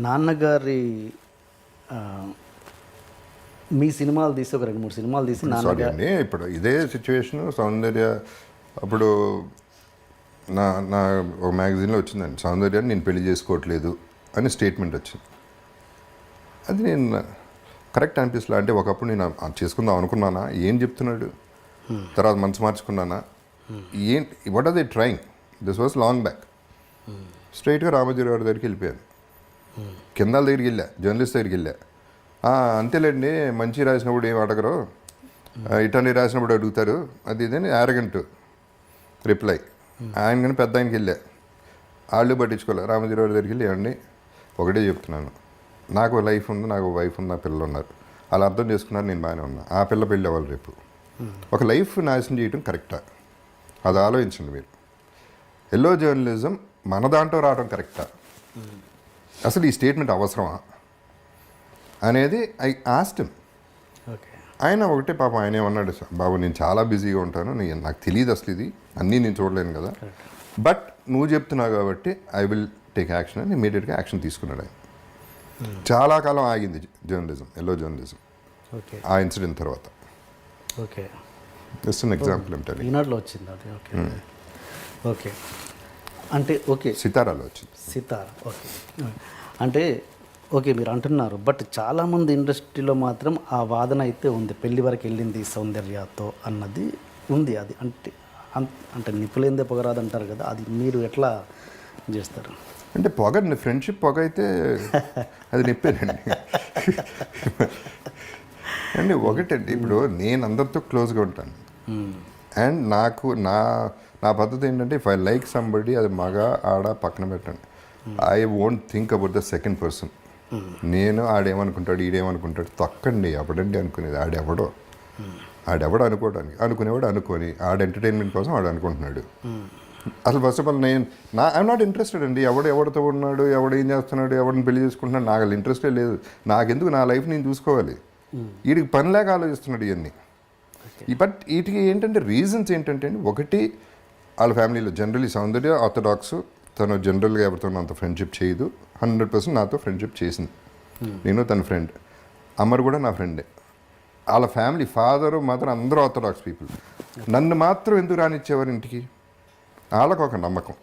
నాన్నగారి మీ సినిమాలు తీసి ఒక 2-3 సినిమాలు తీసి అండి ఇప్పుడు ఇదే సిచ్యువేషన్ సౌందర్య అప్పుడు నా ఒక మ్యాగజైన్లో వచ్చిందండి, సౌందర్యాన్ని నేను పెళ్లి చేసుకోవట్లేదు అని స్టేట్మెంట్ వచ్చింది. అది నేను కరెక్ట్ అనిపిస్తలే. అంటే ఒకప్పుడు నేను చేసుకుందాం అనుకున్నానా, ఏం చెప్తున్నాడు, తర్వాత మనసు మార్చుకున్నానా, ఏంటి, what are they trying, this was long back. స్ట్రైట్గా రామోజీ గారి దగ్గరికి వెళ్ళిపోయాను. కిందాల దగ్గరికి వెళ్ళా, జర్నలిస్ట్ దగ్గరికి వెళ్ళా. అంతేలేండి, మంచి రాసినప్పుడు ఏం అడగరు, ఇటన్నీ రాసినప్పుడు అడుగుతారు, అది ఇదని యారగెంట్ రిప్లై. ఆయన కానీ పెద్ద ఆయనకి వెళ్ళా, వాళ్ళు పట్టించుకోలే. రామోజీ గారి దగ్గరికి వెళ్ళి ఏమండి ఒకటే చెప్తున్నాను, నాకు లైఫ్ ఉంది, నాకు వైఫ్ ఉంది, నా పిల్లలు ఉన్నారు, వాళ్ళు అర్థం చేసుకున్నారు, నేను బాగానే ఉన్నా, ఆ పిల్ల పెళ్ళి అవ్వాలి రేపు. ఒక లైఫ్ నాశనం చేయటం కరెక్టా, అది ఆలోచించండి మీరు. ఎల్లో జర్నలిజం మన దాంట్లో రావడం కరెక్టా, అసలు ఈ స్టేట్మెంట్ అవసరమా అనేది ఐ ఆస్క్డ్ హిమ్. ఆయన ఒకటే పాపం ఆయన ఏమన్నాడు, బాబు నేను చాలా బిజీగా ఉంటాను, నాకు తెలియదు అసలు ఇది అన్నీ నేను చూడలేను కదా, బట్ నువ్వు చెప్తున్నావు కాబట్టి ఐ విల్ టేక్ యాక్షన్ అని ఇమీడియట్గా యాక్షన్ తీసుకున్నాడు ఆయన. చాలా కాలం ఆగింది జర్నలిజం, ఎల్లో జర్నలిజం ఆ ఇన్సిడెంట్ తర్వాత. ఓకే, జస్ట్ అన్ ఎగ్జాంపుల్ అంటే ఈనాడులో వచ్చింది అది. ఓకే ఓకే, అంటే ఓకే సితారాలో వచ్చింది. సితారా, ఓకే. అంటే ఓకే మీరు అంటున్నారు, బట్ చాలామంది ఇండస్ట్రీలో మాత్రం ఆ వాదన అయితే ఉంది, పెళ్లి వరకు వెళ్ళింది సౌందర్యతో అన్నది ఉంది. అది అంటే నిప్పులేందే పొగరాదు అంటారు కదా, అది మీరు ఎట్లా చేస్తారు? అంటే పొగ, ఫ్రెండ్షిప్ పొగ అయితే అది నిప్పేనండి. అండి ఒకటండి, ఇప్పుడు నేను అందరితో క్లోజ్గా ఉంటాను, అండ్ నాకు నా పద్ధతి ఏంటంటే, ఇఫ్ ఐ లైక్ సంబడి, అది మగ ఆడ పక్కన పెట్టండి, I won't think about the second person. నేను ఆడేమనుకుంటాడు, ఈడేమనుకుంటాడు తొక్కండి, అప్పుడండి అనుకునేది. ఆడెవడో అనుకోవడానికి, అనుకునేవాడు అనుకొని ఆడ ఎంటర్టైన్మెంట్ కోసం ఆడు అనుకుంటున్నాడు. అసలు first of all I'm not interested అండి, ఎవడితో ఉన్నాడు, ఎవడు ఏం చేస్తున్నాడు, ఎవరిని పెళ్లి చేసుకుంటున్నాడు, నాకు అసలు ఇంట్రెస్టే లేదు. నాకెందుకు, నా లైఫ్ నేను చూసుకోవాలి. వీడికి పని లేక ఆలోచిస్తున్నాడు ఇవన్నీ. బట్ వీటికి ఏంటంటే రీజన్స్ ఏంటంటే, ఒకటి వాళ్ళ ఫ్యామిలీలో జనరల్లీ సౌందర్య ఆర్థడాక్స్, తను జనరల్గా ఎవరితో అంత ఫ్రెండ్షిప్ చేయదు. 100% నాతో ఫ్రెండ్షిప్ చేసింది, నేను తన ఫ్రెండ్. అమర్ కూడా నా ఫ్రెండే. వాళ్ళ ఫ్యామిలీ ఫాదరు మదర్ అందరూ ఆర్థడాక్స్ పీపుల్. నన్ను మాత్రం ఎందుకు రానిచ్చేవారు ఇంటికి, వాళ్ళకు ఒక నమ్మకం.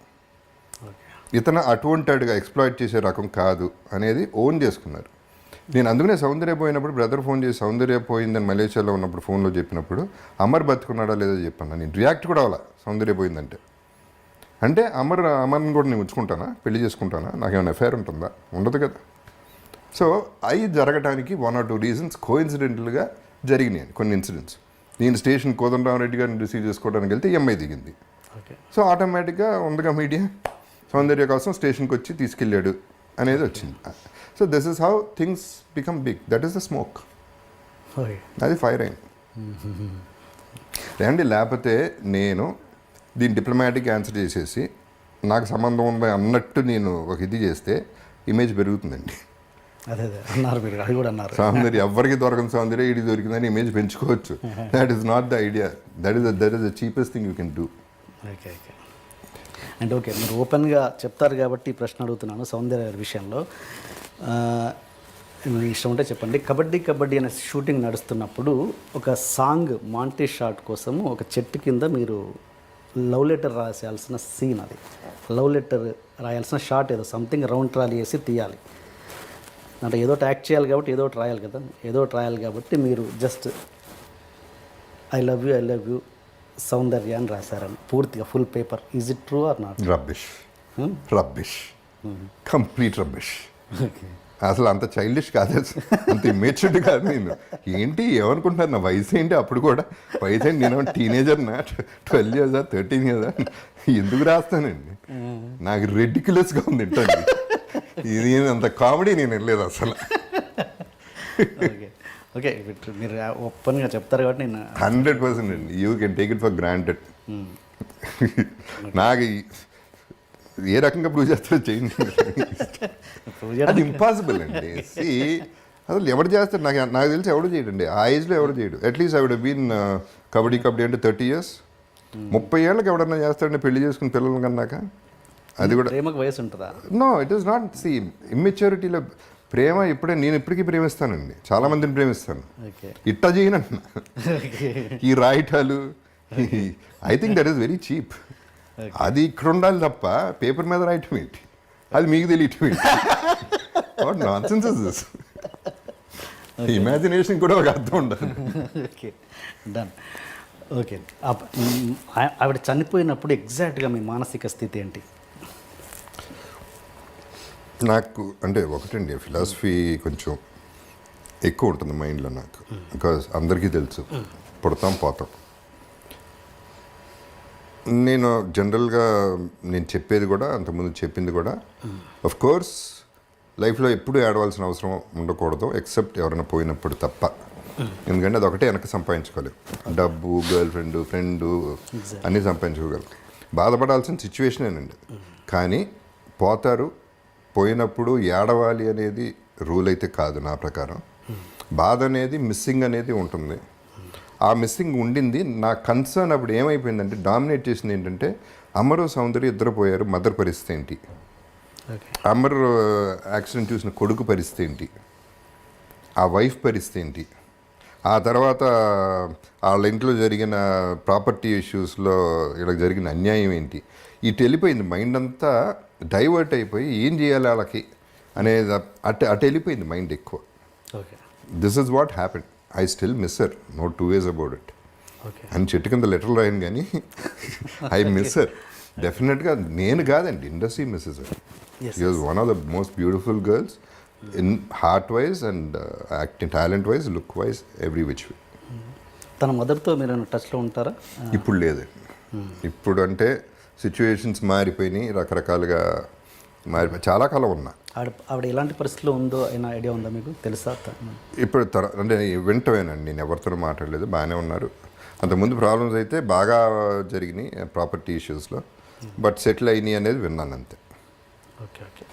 ఇతను అటువంటిగా ఎక్స్ప్లాయిట్ చేసే రకం కాదు అనేది ఓన్ చేసుకున్నారు. నేను అందుకనే సౌందర్య పోయినప్పుడు బ్రదర్ ఫోన్ చేసి సౌందర్య పోయిందని మలేషియాలో ఉన్నప్పుడు ఫోన్లో చెప్పినప్పుడు అమర్ బతుకున్నాడా లేదో చెప్పాను. నేను రియాక్ట్ కూడా అవ్వాలా సౌందర్య పోయిందంటే. అంటే అమర్ని కూడా నేను ఉంచుకుంటానా, పెళ్లి చేసుకుంటానా, నాకేమైనా అఫైర్ ఉంటుందా, ఉండదు కదా. సో అవి జరగడానికి 1 or 2 రీజన్స్ కోఇన్సిడెంటల్గా జరిగినాయి కొన్ని ఇన్సిడెంట్స్. నేను స్టేషన్ కోదండరామరెడ్డి గారిని రిసీవ్ చేసుకోవడానికి వెళ్తే ఎంఐ దిగింది. సో ఆటోమేటిక్గా ఉందిగా మీడియా, సౌందర్య కోసం స్టేషన్కి వచ్చి తీసుకెళ్ళాడు అనేది వచ్చింది. So this is how things become big. That is the smoke, అది ఫైర్ అయింది రండి. లేకపోతే నేను దీన్ని డిప్లొమాటిక్ ఆన్సర్ చేసేసి నాకు సంబంధం ఉంది అన్నట్టు నేను ఒక ఇది చేస్తే ఇమేజ్ పెరుగుతుందండి. అదే అన్నారు మీరు, అది కూడా అన్నారు. సౌందర్య ఎవరికి దొరకని సౌందర్య ఇది దొరికిందని ఇమేజ్ పెంచుకోవచ్చు. That is not the idea, that is the cheapest thing you can do. Okay okay, అంటే ఓకే మీరు ఓపెన్గా చెప్తారు కాబట్టి ఈ ప్రశ్న అడుగుతున్నాను. సౌందర్య విషయంలో ఇష్టం ఉంటే చెప్పండి. కబడ్డీ అనే షూటింగ్ నడుస్తున్నప్పుడు ఒక సాంగ్ మాంటీ షాట్ కోసము ఒక చెట్టు కింద మీరు లవ్ లెటర్ రాయాల్సిన సీన్, అది లవ్ లెటర్ రాయాల్సిన షాట్, ఏదో సంథింగ్ రౌండ్ ట్రాలీ వేసి తీయాలి. అంటే ఏదో యాక్ట్ చేయాలి కాబట్టి ఏదో రాయాలి కదా, ఏదో రాయాలి కాబట్టి మీరు జస్ట్ ఐ లవ్ యూ సౌందర్య అని రాశారని పూర్తిగా full paper. Is it true or not? Rubbish, complete rubbish. అసలు అంత చైల్డిష్ కాదు, అంత ఇమేచ్యూర్డ్ కాదు. నేను ఏంటి ఏమనుకుంటాను, నా వయసు ఏంటి, అప్పుడు కూడా వయసు ఏంటి, నేను టీనేజర్ నా 12 years 13 years ఎందుకు రాస్తానండి, నాకు రెడిక్యులస్గా ఉంది ఏంటండి ఇది. అంత కామెడీ నేను వెళ్ళలేదు అసలు. ఓకే మీరు ఓపెన్గా చెప్తారు కాబట్టి నేను 100% అండి, you can take it for granted. నాకు ఏ రకంగా ప్రూవ్ చేస్తారో చేయండి, అది ఇంపాసిబుల్ అండి. అసలు ఎవరు చేస్తారు, నాకు తెలిసి ఎవడు చేయడండి, ఆ ఏజ్లో ఎవరు చేయడు. At least I would been kabaddi అంటే 30 years, 30 ఏళ్ళకి ఎవడన్నా చేస్తాడని పెళ్లి చేసుకుని పిల్లలు కన్నాక అది కూడా ప్రేమకు వయసు ఉంటుందా? No, it is not see ఇమ్మెచ్యూరిటీలో ప్రేమ నేను ఇప్పటికీ ప్రేమిస్తానండి, చాలా మందిని ప్రేమిస్తాను. ఓకే. ఇట్టా చేయనంటున్నా ఈ రాయటాలు I think that is very cheap. అది ఇక్కడ ఉండాలి తప్ప పేపర్ మీద రాయటం ఏంటి, అది మీకు తెలియటం ఏంటి? What nonsense is this? Imagination కూడా ఒక అర్థం ఉండాలి. Okay, done. ఓకే, ఆవిడ చనిపోయినప్పుడు ఎగ్జాక్ట్గా మీ మానసిక స్థితి ఏంటి? నాకు అంటే ఒకటండి, ఫిలాసఫీ కొంచెం ఎక్కువ ఉంటుంది మైండ్లో నాకు. బికాజ్ అందరికీ తెలుసు పుడతాం పోతాం. నేను జనరల్గా నేను చెప్పేది కూడా అంతకుముందు చెప్పింది కూడా, ఆఫ్ కోర్స్ లైఫ్లో ఎప్పుడూ ఏడవలసిన అవసరం ఉండకూడదు ఎక్సెప్ట్ ఎవరైనా పోయినప్పుడు తప్ప. ఎందుకంటే అది ఒకటే వెనక సంపాదించుకోలేవు. డబ్బు, గర్ల్ ఫ్రెండ్ అన్నీ సంపాదించుకోగలరు. బాధపడాల్సిన సిచ్యువేషనేనండి. కానీ పోతారు, పోయినప్పుడు ఏడవాలి అనేది రూల్ అయితే కాదు నా ప్రకారం. బాధ అనేది మిస్సింగ్ అనేది ఉంటుంది. ఆ మిస్సింగ్ ఉండింది. నా కన్సర్న్ అప్పుడు ఏమైపోయిందంటే, డామినేట్ చేసింది ఏంటంటే, అమరు సౌందర్య ఇద్దరు పోయారు, మదర్ పరిస్థితి ఏంటి, అమర్ యాక్సిడెంట్ చూసిన కొడుకు పరిస్థితి ఏంటి, ఆ వైఫ్ పరిస్థితి ఏంటి, ఆ తర్వాత వాళ్ళ ఇంట్లో జరిగిన ప్రాపర్టీ ఇష్యూస్లో ఇలా జరిగిన అన్యాయం ఏంటి, ఇటు వెళ్ళిపోయింది. మైండ్ అంతా డైవర్ట్ అయిపోయి ఏం చేయాలి వాళ్ళకి అనేది అటు వెళ్ళిపోయింది మైండ్ ఎక్కువ. Okay, this is what happen. I still miss her, no 2 ways about it. Okay, అని చెట్టు కింద లెటర్లు రాయను కానీ ఐ మిస్ హర్ డెఫినెట్గా. నేను కాదండి, industry misses her. She was one of the most beautiful girls in heart wise and acting talent wise, look wise, every which way. తన మదర్తో మీరు టచ్లో ఉంటారా? ఇప్పుడు లేదండి. ఇప్పుడు అంటే సిచ్యువేషన్స్ మారిపోయినాయి, రకరకాలుగా మారిపోయి చాలా కాలం ఉన్నా. ఆవిడ ఎలాంటి పరిస్థితిలో ఉందో అయినా ఐడియా ఉందా మీకు? తెలుసా? ఇప్పుడు అంటే వింటవేనండి, నేను ఎవరితో మాట్లాడలేదు, బాగానే ఉన్నారు. అంతకుముందు ప్రాబ్లమ్స్ అయితే బాగా జరిగినాయి ప్రాపర్టీ ఇష్యూస్లో, బట్ సెటిల్ అయినాయి అనేది విన్నాను అంతే. Okay, okay.